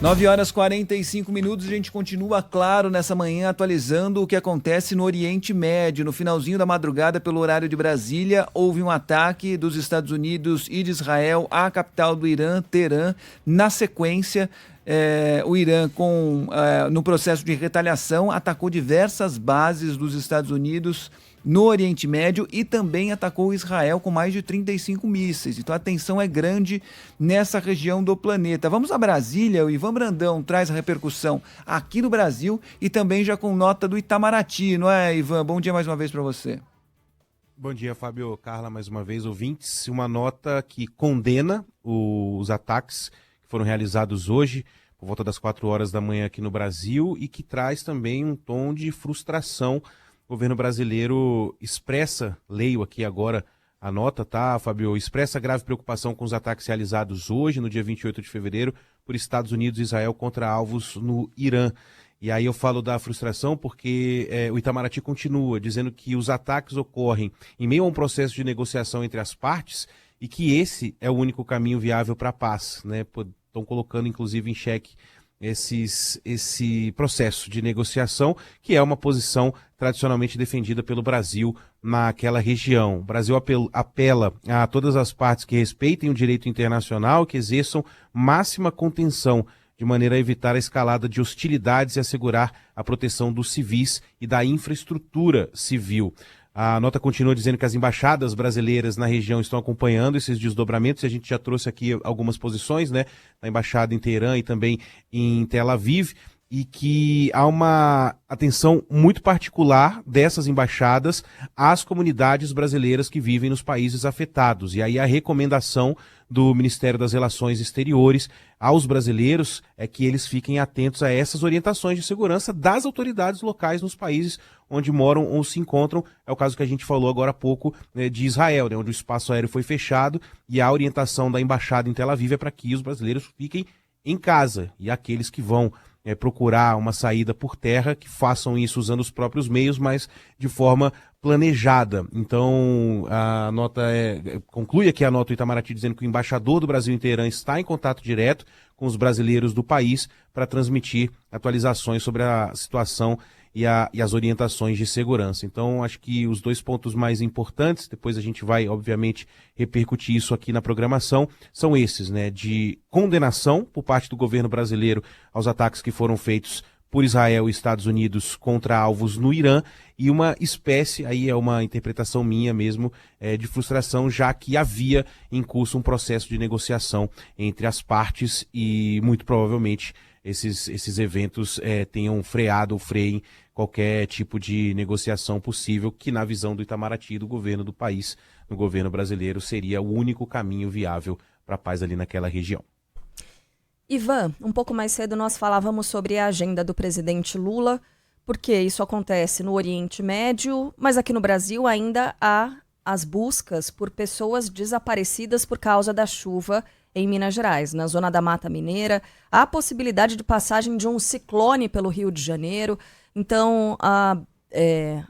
9h45, a gente continua, claro, nessa manhã atualizando o que acontece no Oriente Médio. No finalzinho da madrugada, pelo horário de Brasília, houve um ataque dos Estados Unidos e de Israel à capital do Irã, Teherã. Na sequência, o Irã, no processo de retaliação, atacou diversas bases dos Estados Unidos no Oriente Médio e também atacou Israel com mais de 35 mísseis. Então a tensão é grande nessa região do planeta. Vamos a Brasília, o Ivan Brandão traz a repercussão aqui no Brasil e também já com nota do Itamaraty, não é, Ivan? Bom dia mais uma vez para você. Bom dia, Fábio, Carla, mais uma vez, ouvintes. Uma nota que condena os ataques que foram realizados hoje, por volta das 4 horas da manhã aqui no Brasil, e que traz também um tom de frustração. O governo brasileiro expressa, leio aqui agora a nota, tá, Fábio? Expressa grave preocupação com os ataques realizados hoje, no dia 28 de fevereiro, por Estados Unidos e Israel contra alvos no Irã. E aí eu falo da frustração porque o Itamaraty continua dizendo que os ataques ocorrem em meio a um processo de negociação entre as partes e que esse é o único caminho viável para a paz, né? Estão colocando, inclusive, em xeque esse processo de negociação, que é uma posição tradicionalmente defendida pelo Brasil naquela região. O Brasil apela a todas as partes que respeitem o direito internacional, que exerçam máxima contenção, de maneira a evitar a escalada de hostilidades e assegurar a proteção dos civis e da infraestrutura civil. A nota continua dizendo que as embaixadas brasileiras na região estão acompanhando esses desdobramentos, e a gente já trouxe aqui algumas posições, né, da embaixada em Teherã e também em Tel Aviv, e que há uma atenção muito particular dessas embaixadas às comunidades brasileiras que vivem nos países afetados. E aí a recomendação do Ministério das Relações Exteriores aos brasileiros é que eles fiquem atentos a essas orientações de segurança das autoridades locais nos países onde moram ou se encontram. É o caso que a gente falou agora há pouco, de Israel, né, onde o espaço aéreo foi fechado, e a orientação da embaixada em Tel Aviv é para que os brasileiros fiquem em casa, e aqueles que vão procurar uma saída por terra, que façam isso usando os próprios meios, mas de forma planejada. Então, a nota conclui aqui a nota do Itamaraty dizendo que o embaixador do Brasil em Teherã está em contato direto com os brasileiros do país para transmitir atualizações sobre a situação e as orientações de segurança. Então, acho que os dois pontos mais importantes, depois a gente vai, obviamente, repercutir isso aqui na programação, são esses, né, de condenação por parte do governo brasileiro aos ataques que foram feitos por Israel e Estados Unidos contra alvos no Irã, e uma espécie, aí é uma interpretação minha mesmo, de frustração, já que havia em curso um processo de negociação entre as partes e, muito provavelmente, esses eventos tenham freado ou freiem qualquer tipo de negociação possível, que na visão do Itamaraty, do governo do país, no governo brasileiro, seria o único caminho viável para a paz ali naquela região. Ivan, um pouco mais cedo nós falávamos sobre a agenda do presidente Lula, porque isso acontece no Oriente Médio, mas aqui no Brasil ainda há as buscas por pessoas desaparecidas por causa da chuva em Minas Gerais. Na zona da Mata Mineira, há a possibilidade de passagem de um ciclone pelo Rio de Janeiro. Então,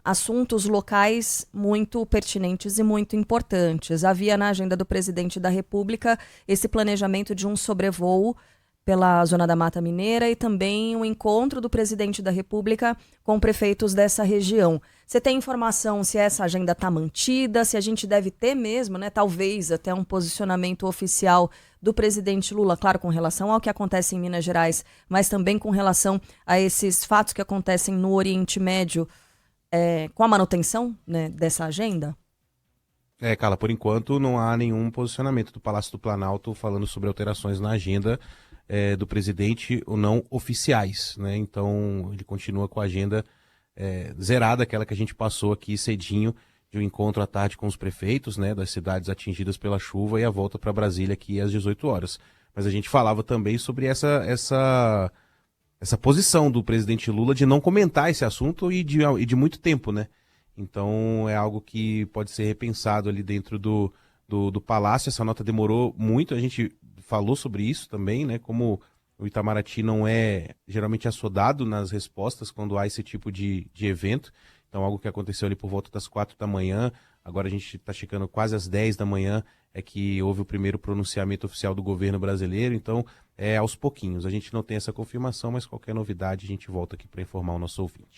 assuntos locais muito pertinentes e muito importantes. Havia na agenda do presidente da República esse planejamento de um sobrevoo pela zona da Mata Mineira e também um encontro do presidente da República com prefeitos dessa região. Você tem informação se essa agenda está mantida, se a gente deve ter mesmo, né, talvez até um posicionamento oficial do presidente Lula, claro, com relação ao que acontece em Minas Gerais, mas também com relação a esses fatos que acontecem no Oriente Médio, com a manutenção, né, dessa agenda? Carla, por enquanto não há nenhum posicionamento do Palácio do Planalto falando sobre alterações na agenda do presidente ou não oficiais, né? Então ele continua com a agenda zerada, aquela que a gente passou aqui cedinho, de um encontro à tarde com os prefeitos, né, das cidades atingidas pela chuva, e a volta para Brasília aqui às 18 horas. Mas a gente falava também sobre essa posição do presidente Lula de não comentar esse assunto e de muito tempo, né? Então é algo que pode ser repensado ali dentro do Palácio. Essa nota demorou muito, a gente falou sobre isso também, né? Como o Itamaraty não é geralmente assodado nas respostas quando há esse tipo de evento. Então, algo que aconteceu ali por volta das 4 da manhã, Agora a gente está chegando quase às 10 da manhã, é que houve o primeiro pronunciamento oficial do governo brasileiro, então é aos pouquinhos. A gente não tem essa confirmação, mas qualquer novidade a gente volta aqui para informar o nosso ouvinte.